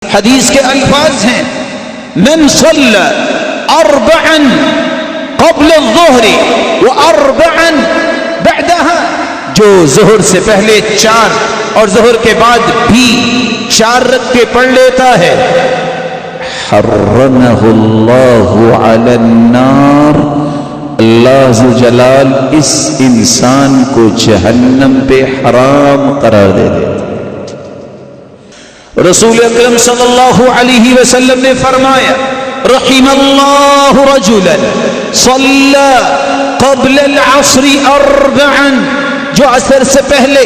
حدیث کے الفاظ ہیں من صلی اربعا قبل الظہر واربعا بعدها، جو ظہر سے پہلے 4 اور ظہر کے بعد بھی 4 رکعتیں پڑھ لیتا ہے، حرمہ اللہ علی النار، اللہ ذو جلال اس انسان کو جہنم پہ حرام قرار دے دیتا۔ رسول اکرم صلی اللہ علیہ وسلم نے فرمایا رحم اللہ رجلا صلی قبل العصر 4، جو عصر سے پہلے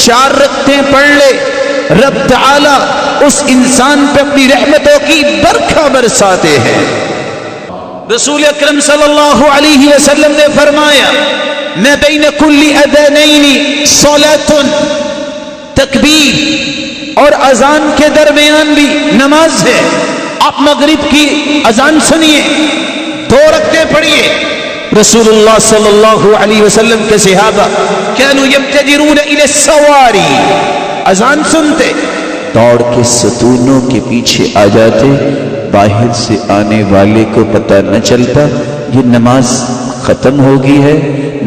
4 رکعتیں پڑھ لے، رب تعالی اس انسان پہ اپنی رحمتوں کی برکھا برساتے ہیں۔ رسول اکرم صلی اللہ علیہ وسلم نے فرمایا ما بین کل اذانین صلاۃ، تکبیر اور اذان کے درمیان بھی نماز ہے۔ آپ مغرب کی اذان سنیے، 2 رکعتیں پڑھیے۔ رسول اللہ صلی اللہ علیہ وسلم کے صحابہ كانوا يبتدرون الى السواری، اذان سنتے دوڑ کے ستونوں کے پیچھے آ جاتے، باہر سے آنے والے کو پتہ نہ چلتا یہ نماز ختم ہوگی ہے،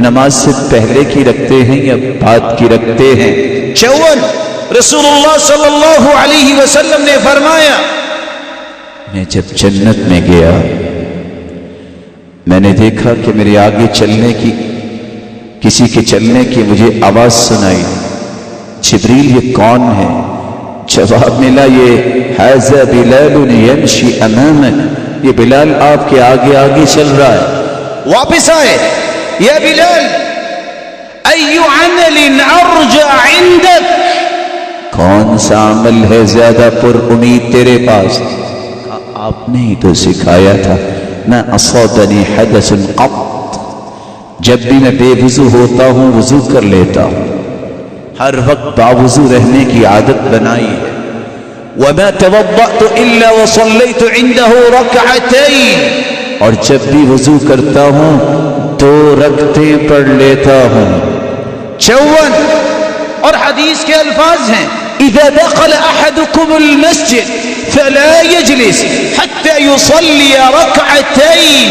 نماز سے پہلے کی رکھتے ہیں یا بعد کی رکھتے ہیں۔ 54 رسول اللہ صلی اللہ علیہ وسلم نے فرمایا میں جب جنت میں گیا میں نے دیکھا کہ میرے آگے چلنے کی، کسی کے چلنے کی مجھے آواز سنائی، جبریل یہ کون ہے؟ جواب ملا یہ ھذا بلال یمشی امامک، یہ بلال آپ کے آگے آگے چل رہا ہے۔ واپس آئے، یا بلال ای عمل ارجع عندک، کون سا عمل ہے زیادہ پر امید تیرے پاس؟ آپ نے ہی تو سکھایا تھا ما اصابنی حدث قط، جب بھی میں بے وضو ہوتا ہوں وضو کر لیتا ہوں، ہر وقت باوضو رہنے کی عادت بنائی ہے۔ وما توضأت الا وصليت عنده ركعتين، اور جب بھی وضو کرتا ہوں 2 رکعتیں پڑھ لیتا ہوں۔ 54 اور حدیث کے الفاظ ہیں اذا دخل احدكم المسجد فلا يجلس حتى يصلي ركعتين،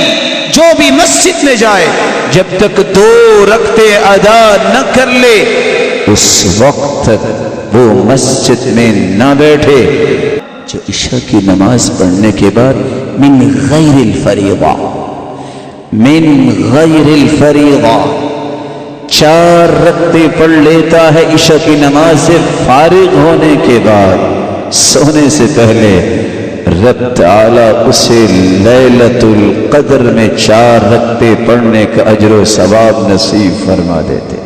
جو بھی مسجد میں جائے جب تک 2 رکعتیں ادا نہ کر لے اس وقت تک وہ مسجد میں نہ بیٹھے۔ جو عشاء کی نماز پڑھنے کے بعد من غیر الفریضہ، من غیر الفریضہ 4 رکعتیں پڑھ لیتا ہے عشاء کی نماز سے فارغ ہونے کے بعد، سونے سے پہلے، رب تعالیٰ اسے لیلۃ القدر میں 4 رکعتیں پڑھنے کا اجر و ثواب نصیب فرما دیتے۔